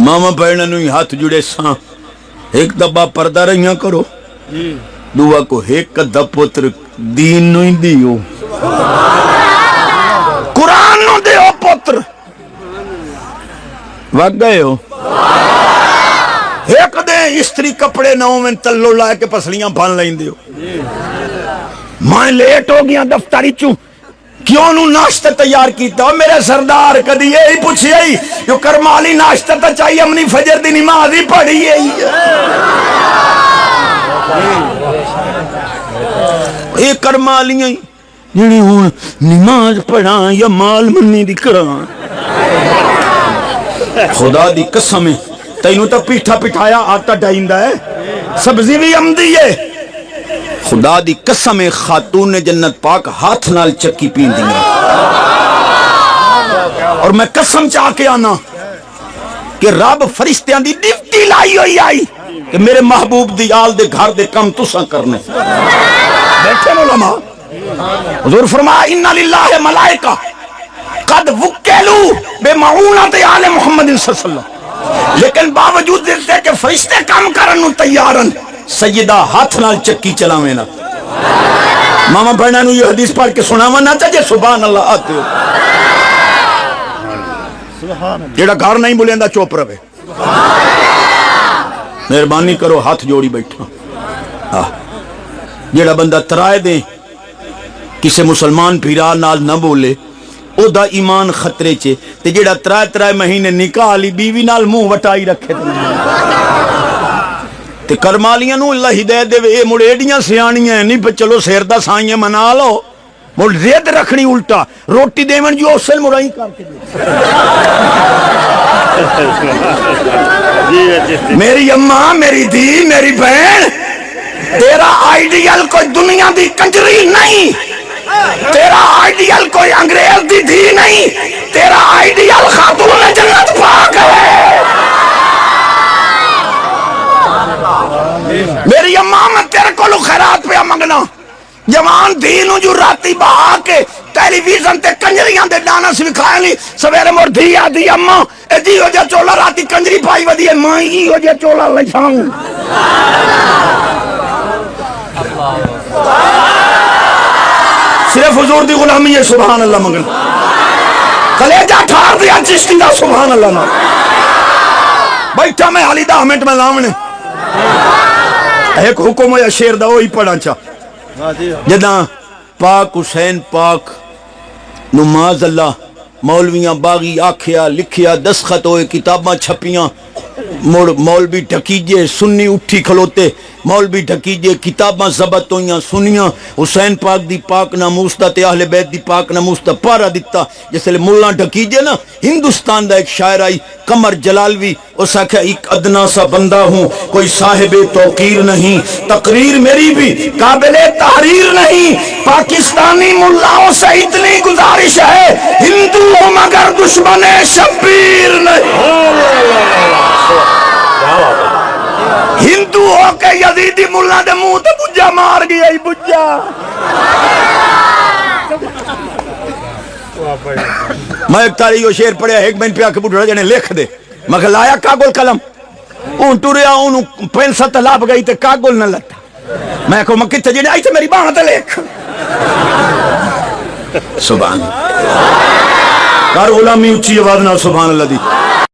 ماما بہن نو ہاتھ جڑے ساں ایک دبا پردہ رہیاں کرو دعا کو ایک کدھا پتر دین نو ہی دیو قرآن نو دیو پتر وگ گئے ہو ایک دے استری کپڑے نو میں تلو لائے کے پسلیاں بھان لائیں دیو میں لیٹ ہو گیا دفتری چوں کیوں نو ناشتہ تیار کیتا ہو میرے سردار کدی یہی پوچھی ہے جو کرمالی ناشتہ تا چاہیے امنی فجر دی نماز ہی پڑھی ہے یہ کرمالیاں جنہی ہوں نماز پڑھاں یا مال منی دی کراں خدا دی قسم ہے تینوں تا پیٹھا پٹھایا آٹا ڈائندہ ہے سبزی بھی امدی ہے خدا دی قسم خاتون جنت پاک ہاتھ نال چکی پین دی اور میں قسم چاہ کے آنا کہ رب فرشتیاں دی ڈیوٹی لائی ہوئی آئی کہ میرے محبوب دی آل دے گھر دے کم تساں کرنے بیٹھے علماء حضور فرمایا انَّ لِلَّهِ ملائکہ قد وکلوا بمعونۃ آل محمد صلی اللہ علیہ وسلم لیکن باوجود دیتے کہ فرشتے کام کرنو تیارن سیدہ ہاتھ نال چکی چلاویں نا ماما بہنہ نو یہ حدیث پڑھ کے سناوا نہ چاہیے سبحان اللہ آتے ہو جیڑا گھر نہیں بولیندہ چوپ رہے مہربانی کرو ہاتھ جوڑی بیٹھا جیڑا بندہ ترائے دیں کسے مسلمان پیرا نال نہ بولے او دا ایمان خطرے چے تے جیڑا ترائے مہینے نکاح لی بیوی نال منہ وٹائی رکھے تے کرمالیاں نو اللہ ہدایت دے اے مڑیڈیاں سیانیاں نہیں پہ چلو سیردہ سائیاں منا لو مڑ زید رکھنی الٹا روٹی دیون جو اسل مڑائی کر کے دے میری اماں میری دی میری بہن تیرا آئیڈیل کوئی دنیا دی کنجری نہیں تیرا آئیڈیل کوئی انگریز دی دھی نہیں تیرا آئیڈیل خاتون جنت پاک ہے میری اماں میں تیرے کو لو خیرات پہ منگنا جوان دینو جو راتی بہا کے ٹیلی ویژن تے کنجریاں دے ڈانا سے کھائے لی سویرے مور دھیا دی اماں اے دی ہو جا چولا راتی کنجری پائی ودی ہے ماں ہی ہو جا چولا لچھاؤں صرف حضور دی غلامی ہے سبحان اللہ مگن کلیجہ ٹھار دیا چشتی دا سبحان اللہ نا بیٹھا میں حالی 10 منٹ میں لامنے ایک حکم یا شیر دا وہی پڑھا چاہ جدہ پاک حسین پاک نماز اللہ مولویاں باغی آکھیا لکھیا دستخط ہوئے کتاباں چھپیاں مولوی ڈھکیجے سنی اٹھی کھلوتے مولوی ڈھکیجے کتاباں ضبط ہویاں سنیاں حسین پاک دی پاک ناموس دا تے اہل بیت دی پاک ناموس دا پارا دیتا جیسے لئے ملہ ڈھکیجے نا ہندوستان دا ایک شاعر آئی قمر جلالوی اس آکھا ایک ادنا سا بندہ ہوں کوئی صاحب توقیر نہیں تقریر میری بھی قابل تحریر نہیں پاکستانی ملاؤں سے اتنی گزارش ہے ہندو مگر دشمن شبیر نہیں ہندو ہو کے یزیدی ملہ دے منہ تے بجا مار گیا ہی بجا میں ایک تاریخ و شیر پڑھیا ایک بین پہ آکے بڑھا جانے لکھ دے مگر لایا کاغل قلم اون ٹوریا انہوں پینسا تلاب گئی تے کاغل نہ لتا میں کہو مکی تجینے آئی تے میری باہاں تے لکھ سبحان کار غلامی اچھی آواز نہ سبحان اللہ دی